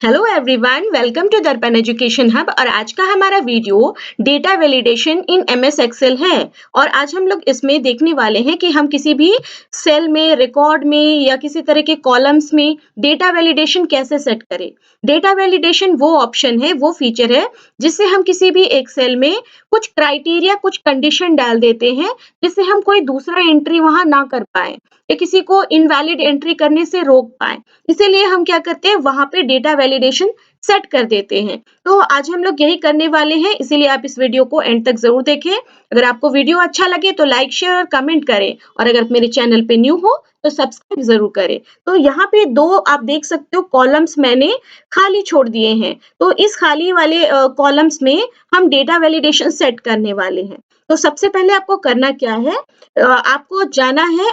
Hello everyone, welcome to Darpan education hub. और आज का हमारा video data validation in MS Excel है। और आज हम लोग इसमें देखने वाले हैं कि हम किसी भी सेल में, रिकॉर्ड में या किसी तरह के कॉलम्स में डेटा वैलिडेशन कैसे सेट करें। डेटा वैलिडेशन वो ऑप्शन है, वो फीचर है जिससे हम किसी भी एक सेल में कुछ क्राइटेरिया, कुछ कंडीशन डाल देते हैं जिससे हम कोई दूसरा एंट्री वहां ना कर पाए या किसी को इनवैलिड एंट्री करने से रोक पाए। इसीलिए हम क्या करते हैं, वहां पे डेटा वैलिडेशन सेट कर देते हैं। तो आज हम लोग यही करने वाले हैं, इसीलिए आप इस वीडियो को एंड तक जरूर देखें। अगर आपको वीडियो अच्छा लगे तो लाइक, शेयर और कमेंट करें, और अगर मेरे चैनल पे न्यू हो तो सब्सक्राइब जरूर करें। तो यहाँ पे दो आप देख सकते हो कॉलम्स मैंने खाली छोड़ दिए हैं। तो इस खाली वाले कॉलम्स में हम डेटा वैलिडेशन सेट करने वाले हैं। तो सबसे पहले आपको करना क्या है, आपको जाना है,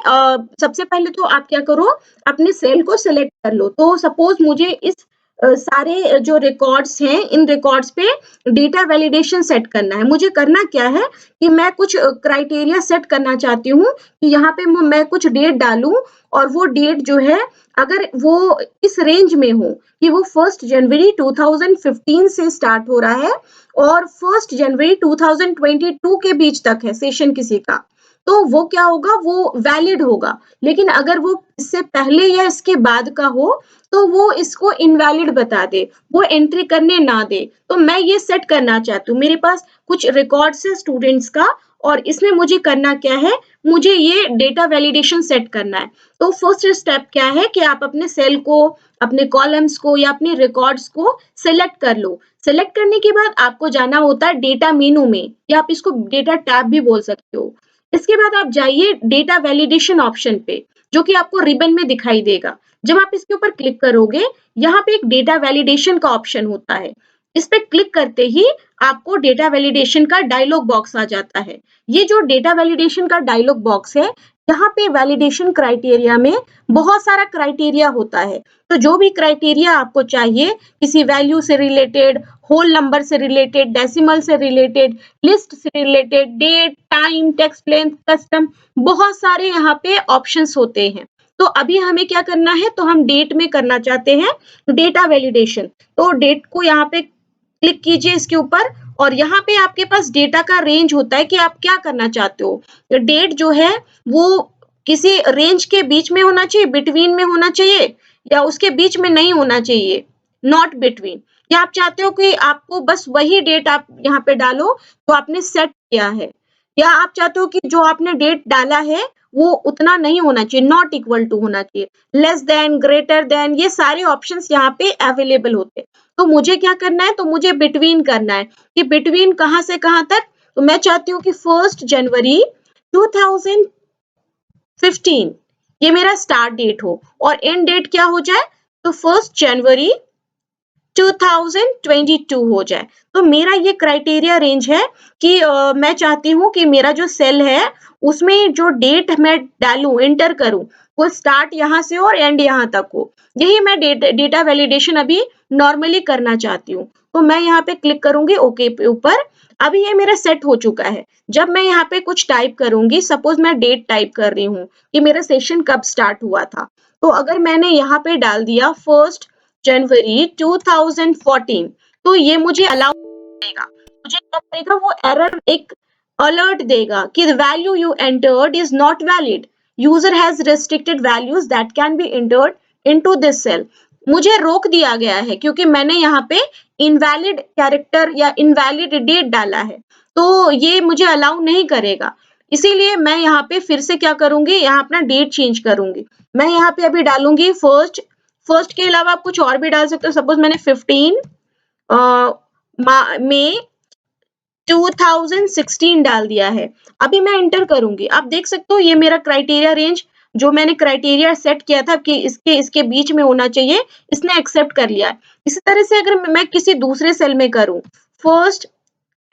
सबसे पहले तो आप क्या करो, अपने सेल को सिलेक्ट कर लो। तो सपोज मुझे इस सारे जो रिकॉर्ड्स हैं, इन रिकॉर्ड्स पे डेटा वैलिडेशन सेट करना है। मुझे करना क्या है कि मैं कुछ क्राइटेरिया सेट करना चाहती हूँ कि यहाँ पे मैं कुछ डेट डालूं, और वो डेट जो है अगर वो इस रेंज में हो कि वो 1 जनवरी 2015 से स्टार्ट हो रहा है और 1 जनवरी 2022 के बीच तक है सेशन किसी का, तो वो क्या होगा, वो वैलिड होगा। लेकिन अगर वो इससे पहले या इसके बाद का हो तो वो इसको इनवैलिड बता दे, वो एंट्री करने ना दे। तो मैं ये सेट करना चाहती हूँ। मेरे पास कुछ रिकॉर्ड्स है स्टूडेंट्स का, और इसमें मुझे करना क्या है, मुझे ये डेटा वैलिडेशन सेट करना है। तो फर्स्ट स्टेप क्या है कि आप अपने सेल को, अपने कॉलम्स को या अपने रिकॉर्ड्स को सिलेक्ट कर लो। सिलेक्ट करने के बाद आपको जाना होता है डेटा मेनू में, या आप इसको डेटा टैब भी बोल सकते हो। इसके बाद आप जाइए डेटा वैलिडेशन ऑप्शन पे, जो कि आपको रिबन में दिखाई देगा। जब आप इसके ऊपर क्लिक करोगे, यहाँ पे एक डेटा वैलिडेशन का ऑप्शन होता है। इस पे क्लिक करते ही आपको डेटा वैलिडेशन का डायलॉग बॉक्स आ जाता है। ये जो डेटा वैलिडेशन का डायलॉग बॉक्स है, यहाँ पे वैलिडेशन क्राइटेरिया में बहुत सारा क्राइटेरिया होता है। तो जो भी क्राइटेरिया आपको चाहिए, किसी वैल्यू से रिलेटेड, होल नंबर से रिलेटेड, डेसिमल से रिलेटेड, लिस्ट से related, date, time, text length, custom, बहुत सारे यहाँ पे ऑप्शंस होते हैं। तो अभी हमें क्या करना है, तो हम डेट में करना चाहते हैं डेटा वैलिडेशन। तो डेट को यहाँ पे क्लिक कीजिए इसके ऊपर, और यहाँ पे आपके पास डेटा का रेंज होता है कि आप क्या करना चाहते हो। डेट जो है वो किसी रेंज के बीच में होना चाहिए, बिटवीन में होना चाहिए, या उसके बीच में नहीं होना चाहिए, नॉट बिटवीन। या आप चाहते हो कि आपको बस वही डेट आप यहाँ पे डालो जो आपने सेट किया है, या आप चाहते हो कि जो आपने डेट डाला है वो उतना नहीं होना चाहिए, नॉट इक्वल टू होना चाहिए, लेस देन, ग्रेटर देन, ये सारे ऑप्शंस यहाँ पे अवेलेबल होते हैं। तो मुझे क्या करना है, तो मुझे बिटवीन करना है कि बिटवीन कहाँ से कहाँ तक। तो मैं चाहती हूँ कि 1 जनवरी 2015 ये मेरा स्टार्ट डेट हो, और एंड डेट क्या हो जाए, तो 1 जनवरी 2022 हो जाए। तो मेरा ये क्राइटेरिया रेंज है कि मैं चाहती हूँ कि मेरा जो सेल है उसमें जो डेट मैं डालूं, एंटर करूं, वो स्टार्ट यहाँ से और एंड यहाँ तक हो। यही मैं डेटा वैलिडेशन अभी नॉर्मली करना चाहती हूँ। तो मैं यहाँ पे क्लिक करूंगी ओके पे ऊपर। अभी ये मेरा सेट हो चुका है। जब मैं यहाँ पे कुछ टाइप करूंगी, सपोज मैं डेट टाइप कर रही हूँ कि मेरा सेशन कब स्टार्ट हुआ था, तो अगर मैंने यहाँ पे डाल दिया 1 जनवरी 2014, तो ये मुझे अलाउ करेगा। मुझे क्या करेगा, वो एरर एक अलर्ट देगा कि the value you entered is not valid, user has restricted values that can be entered into this cell. मुझे रोक दिया गया है क्योंकि मैंने यहाँ पे इनवैलिड कैरेक्टर या इनवैलिड डेट डाला है, तो ये मुझे अलाउ नहीं करेगा। इसीलिए मैं यहाँ पे फिर से क्या करूंगी, यहाँ अपना डेट चेंज करूंगी। मैं यहाँ पे अभी डालूंगी फर्स्ट के अलावा आप कुछ और भी डाल सकते हो। सपोज मैंने 15 मई 2016 डाल दिया है। अभी मैं एंटर करूंगी, आप देख सकते हो ये मेरा क्राइटेरिया रेंज, जो मैंने क्राइटेरिया सेट किया था कि इसके बीच में होना चाहिए, इसने एक्सेप्ट कर लिया है। इसी तरह से अगर मैं किसी दूसरे सेल में करूं, 1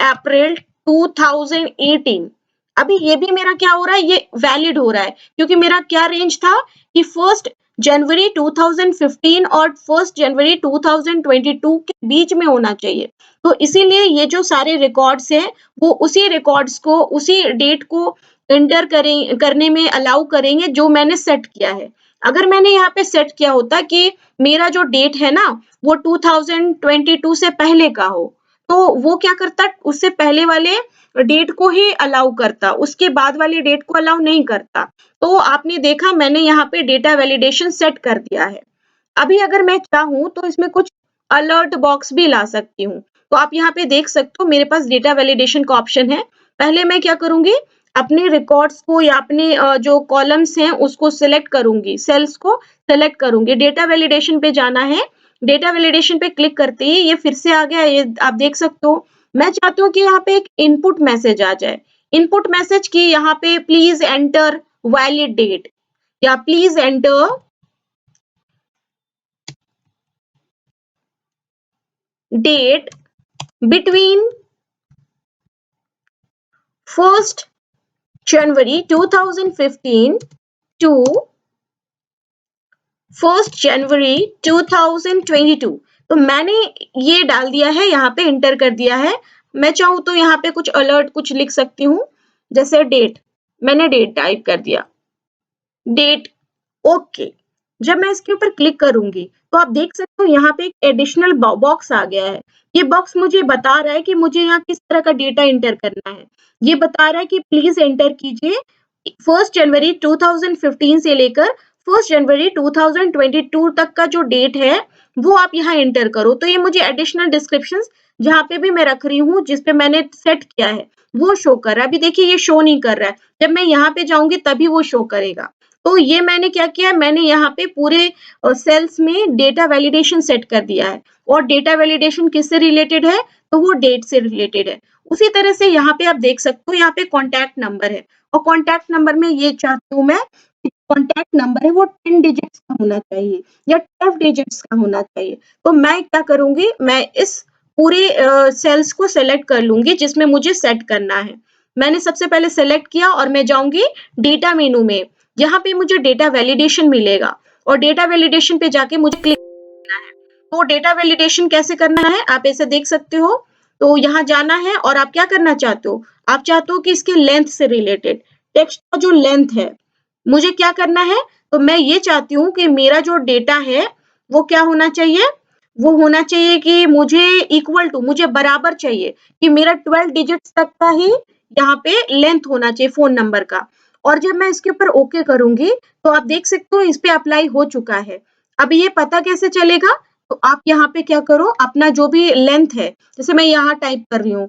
अप्रैल 2018, अभी ये भी मेरा क्या हो रहा है, ये वैलिड हो रहा है, क्योंकि मेरा क्या रेंज था कि 1 जनवरी 2015 और 1 जनवरी 2022 के बीच में होना चाहिए। तो इसीलिए ये जो सारे रिकॉर्ड्स हैं, वो उसी रिकॉर्ड्स को, उसी डेट को एंटर करने में अलाउ करेंगे जो मैंने सेट किया है। अगर मैंने यहाँ पे सेट किया होता कि मेरा जो डेट है ना वो 2022 से पहले का हो, तो वो क्या करता, उससे पहले वाले डेट को ही अलाउ करता, उसके बाद वाले डेट को अलाउ नहीं करता। तो आपने देखा मैंने यहाँ पे डेटा वैलिडेशन सेट कर दिया है। अभी अगर मैं चाहूँ तो इसमें कुछ अलर्ट बॉक्स भी ला सकती हूँ। तो आप यहाँ पे देख सकते हो मेरे पास डेटा वैलिडेशन का ऑप्शन है। पहले मैं क्या करूँगी, अपने रिकॉर्ड्स को या अपने जो कॉलम्स हैं उसको सिलेक्ट करूँगी, सेल्स को सिलेक्ट करूँगी। डेटा वैलिडेशन पे जाना है, डेटा वैलिडेशन पे क्लिक करते ही ये फिर से आ गया, ये आप देख सकते हो। मैं चाहती हूँ कि यहाँ पे एक इनपुट मैसेज आ जाए। इनपुट मैसेज की यहाँ पे प्लीज एंटर वैलिड डेट या please enter date between 1st January 2015 to 1st January 2022। तो मैंने ये डाल दिया है, यहाँ पे इंटर कर दिया है। मैं चाहूँ तो यहाँ पे कुछ अलर्ट कुछ लिख सकती हूँ, जैसे डेट, मैंने डेट टाइप कर दिया, डेट, ओके। जब मैं इसके ऊपर क्लिक करूंगी तो आप देख सकते हो यहाँ पे एक एडिशनल बॉक्स आ गया है। ये बॉक्स मुझे बता रहा है कि मुझे यहाँ किस तरह का डेटा एंटर करना है। ये बता रहा है कि प्लीज एंटर कीजिए 1 जनवरी 2015 से लेकर 1 जनवरी 2022 तक का जो डेट है वो आप यहाँ एंटर करो। तो ये मुझे एडिशनल डिस्क्रिप्शन जहाँ पे भी मैं रख रही हूँ, जिस पे मैंने सेट किया है वो शो कर रहा है। अभी देखिए ये शो नहीं कर रहा है, जब मैं यहाँ पे जाऊंगी तभी वो शो करेगा। तो ये मैंने क्या किया, मैंने यहाँ पे पूरे सेल्स में डेटा वैलिडेशन सेट कर दिया है। और डेटा वैलिडेशन किससे रिलेटेड है, तो वो डेट से रिलेटेड है। उसी तरह से यहाँ पे आप देख सकते हो, यहाँ पे कॉन्टैक्ट नंबर है और कॉन्टैक्ट नंबर में ये चाहती हूँ मैं, कॉन्टैक्ट नंबर है वो 10 डिजिट्स का होना चाहिए या 12 डिजिट्स का होना चाहिए। तो मैं क्या करूंगी, मैं इस पूरे सेल्स को सेलेक्ट कर लूंगी जिसमें मुझे सेट करना है। मैंने सबसे पहले सेलेक्ट किया और मैं जाऊंगी डेटा मेनू में, यहाँ पे मुझे डेटा वैलिडेशन मिलेगा और डेटा वैलिडेशन पे जाके मुझे क्लिक करना है। तो डेटा वैलिडेशन कैसे करना है आप ऐसे देख सकते हो। तो यहाँ जाना है और आप क्या करना चाहते हो, आप चाहते हो कि इसके लेंथ से रिलेटेड टेक्स्ट का जो लेंथ है मुझे क्या करना है, तो मैं ये चाहती हूँ कि मेरा जो डेटा है वो क्या होना चाहिए, वो होना चाहिए कि मुझे इक्वल टू, मुझे बराबर चाहिए कि मेरा 12 डिजिट्स तक का ही यहाँ पे लेंथ होना चाहिए फोन नंबर का। और जब मैं इसके ऊपर ओके करूंगी तो आप देख सकते हो इस पे अप्लाई हो चुका है। अब ये पता कैसे चलेगा, तो आप यहाँ पे क्या करो, अपना जो भी लेंथ है, जैसे मैं यहाँ टाइप कर रही हूँ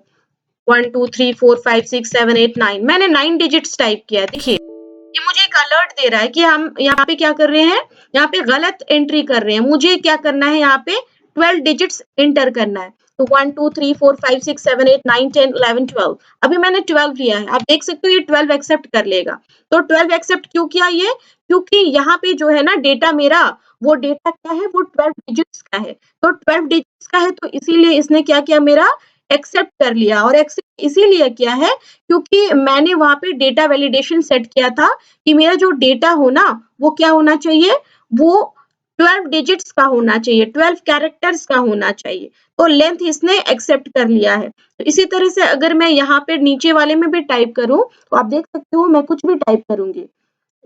1 2 3 4 5 6 7 8 9, मैंने 9 डिजिट्स टाइप किया है। देखिए ये मुझे एक अलर्ट दे रहा है कि हम यहाँ पे क्या कर रहे हैं, यहाँ पे गलत एंट्री कर रहे हैं। मुझे क्या करना है, यहाँ पे 12 डिजिट्स एंटर करना है। तो 1 2 3 4 5 6 7 8 9 10 11 12, अभी मैंने 12 लिया है। आप देख सकते हो ये 12 एक्सेप्ट कर लेगा। तो 12 एक्सेप्ट क्यों किया ये, क्योंकि यहाँ पे जो है ना डेटा मेरा, वो डेटा क्या है, वो 12 डिजिट्स का है। तो 12 डिजिट्स का है तो इसीलिए इसने क्या किया, मेरा एक्सेप्ट कर लिया। और एक्सेप्ट इसीलिए किया है क्योंकि मैंने वहां पे डेटा वैलिडेशन सेट किया था कि मेरा जो डेटा हो ना वो क्या होना चाहिए, वो 12 डिजिट्स का होना चाहिए, 12 कैरेक्टर्स का होना चाहिए। तो लेंथ इसने एक्सेप्ट कर लिया है। तो इसी तरह से अगर मैं यहाँ पे नीचे वाले में भी टाइप करूं तो आप देख सकते हो मैं कुछ भी टाइप करूंगी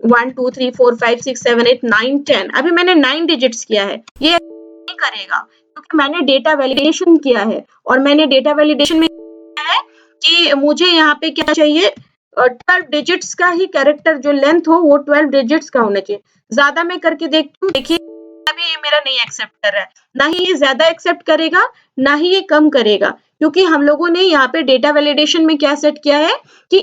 1 2 3 4 5 6 7 8 9 10, अभी मैंने 9 डिजिट्स किया है, ये नहीं करेगा क्योंकि मैंने डेटा वैलिडेशन किया है। और मैंने डेटा वैलिडेशन में किया है कि मुझे यहाँ पे क्या चाहिए, 12 डिजिट्स का ही कैरेक्टर जो लेंथ हो वो 12 डिजिट्स का होना चाहिए। ज्यादा मैं करके देखती हूँ, देखिए अभी ये मेरा नहीं एक्सेप्ट कर रहा है, ना ही ये ज्यादा एक्सेप्ट करेगा ना ही ये कम करेगा, क्योंकि हम लोगों ने यहाँ पे डेटा वैलिडेशन में क्या सेट किया है कि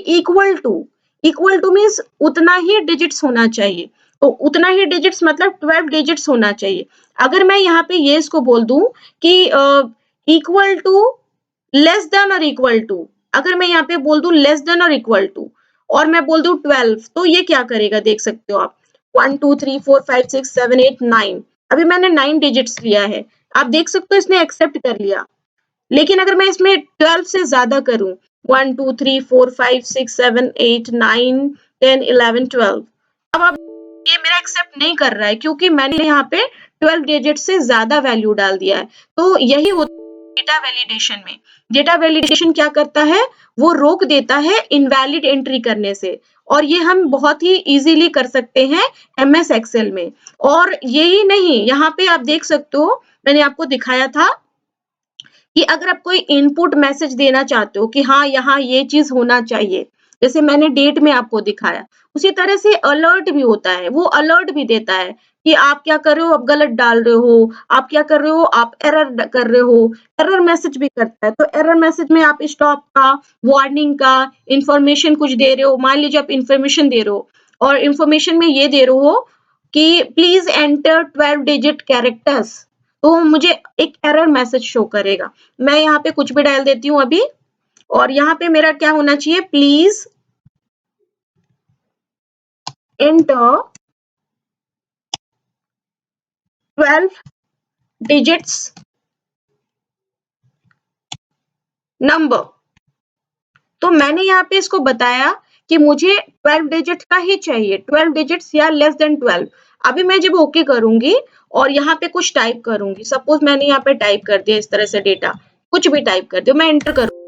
इक्वल टू मीन्स उतना ही डिजिट्स होना चाहिए। तो उतना ही डिजिट्स मतलब 12 डिजिट्स होना चाहिए। अगर मैं यहाँ पे ये इसको बोल दूं कि इक्वल टू लेस देन और इक्वल टू, अगर मैं यहाँ पे बोल दूं लेस देन और इक्वल टू और मैं बोल दूं 12, तो ये क्या करेगा देख सकते हो आप, 1 2 3 4 5 6 7 8 9, अभी मैंने 9 डिजिट्स लिया है। आप देख सकते हो इसने एक्सेप्ट कर लिया। लेकिन अगर मैं इसमें 12 से ज्यादा करूं 1 2 3 4 5 6 7 8 9 10 11 12, अब ये मेरा एक्सेप्ट नहीं कर रहा है क्योंकि मैंने यहाँ पे 12 डिजिट से ज्यादा वैल्यू डाल दिया है। तो यही होता है डेटा वैलिडेशन में। डेटा वैलिडेशन क्या करता है, वो रोक देता है इनवैलिड एंट्री करने से और ये हम बहुत ही इजीली कर सकते हैं एमएस एक्सेल में। और यही नहीं, यहाँ पे आप देख सकते हो, मैंने आपको दिखाया था कि अगर आप कोई इनपुट मैसेज देना चाहते हो कि हाँ, यहाँ ये चीज़ होना चाहिए, जैसे मैंने डेट में आपको दिखाया, उसी तरह से अलर्ट भी होता है, वो अलर्ट भी देता है कि आप क्या कर रहे हो, आप गलत डाल रहे हो, आप क्या कर रहे हो, आप एरर कर रहे हो, एरर मैसेज भी करता है। तो एरर मैसेज में आप स्टॉप का, वार्निंग का, इंफॉर्मेशन कुछ दे रहे हो, मान लीजिए आप इंफॉर्मेशन दे रहे हो और इंफॉर्मेशन में ये दे रहे हो कि प्लीज एंटर 12 डिजिट कैरेक्टर्स, तो मुझे एक एरर मैसेज शो करेगा। मैं यहाँ पे कुछ भी डाल देती हूँ अभी, और यहाँ पे मेरा क्या होना चाहिए, प्लीज एंटर 12 डिजिट्स नंबर। तो मैंने यहाँ पे इसको बताया कि मुझे 12 डिजिट का ही चाहिए, 12 डिजिट्स या लेस देन 12। अभी मैं जब ओके करूंगी और यहाँ पे कुछ टाइप करूंगी, सपोज मैंने यहाँ पे टाइप कर दिया इस तरह से डेटा, कुछ भी टाइप कर दिया, मैं एंटर करूँ,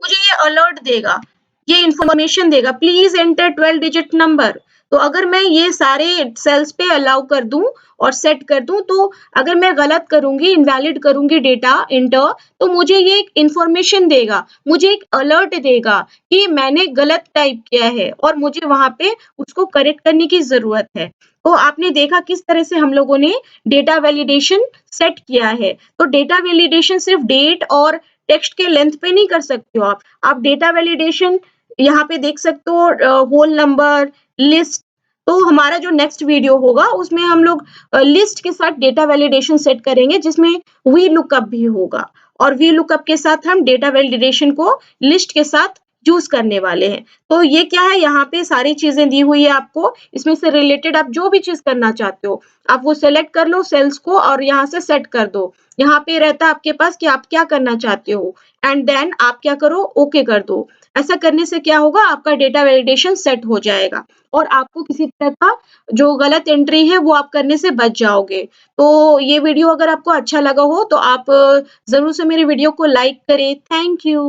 मुझे ये अलर्ट देगा, ये इंफॉर्मेशन देगा, प्लीज एंटर 12 डिजिट नंबर। तो अगर मैं ये सारे सेल्स पे अलाउ कर दूं और सेट कर दूं, तो अगर मैं गलत करूंगी, इनवैलिड करूंगी डेटा इंटर, तो मुझे ये एक इंफॉर्मेशन देगा, मुझे एक अलर्ट देगा कि मैंने गलत टाइप किया है और मुझे वहां पे उसको करेक्ट करने की जरूरत है। तो आपने देखा किस तरह से हम लोगों ने डेटा वैलिडेशन सेट किया है। तो डेटा वैलिडेशन सिर्फ डेट और टेक्स्ट के लेंथ पे नहीं कर सकते हो आप डेटा वैलिडेशन यहाँ पे देख सकते हो, होल नंबर, लिस्ट। तो हमारा जो नेक्स्ट वीडियो होगा उसमें हम लोग लिस्ट के साथ डेटा वैलिडेशन सेट करेंगे, जिसमें वी लुकअप भी होगा, और वी लुकअप के साथ हम डेटा वैलिडेशन को लिस्ट के साथ यूज करने वाले हैं। तो ये क्या है, यहाँ पे सारी चीजें दी हुई है आपको, इसमें से रिलेटेड आप जो भी चीज करना चाहते हो आप वो सेलेक्ट कर लो सेल्स को और यहाँ से सेट कर दो। यहाँ पे रहता है आपके पास कि आप क्या करना चाहते हो, एंड देन आप क्या करो, ओके कर दो। ऐसा करने से क्या होगा, आपका डेटा वैलिडेशन सेट हो जाएगा और आपको किसी तरह का जो गलत एंट्री है वो आप करने से बच जाओगे। तो ये वीडियो अगर आपको अच्छा लगा हो तो आप जरूर से मेरे वीडियो को लाइक करें। Thank you.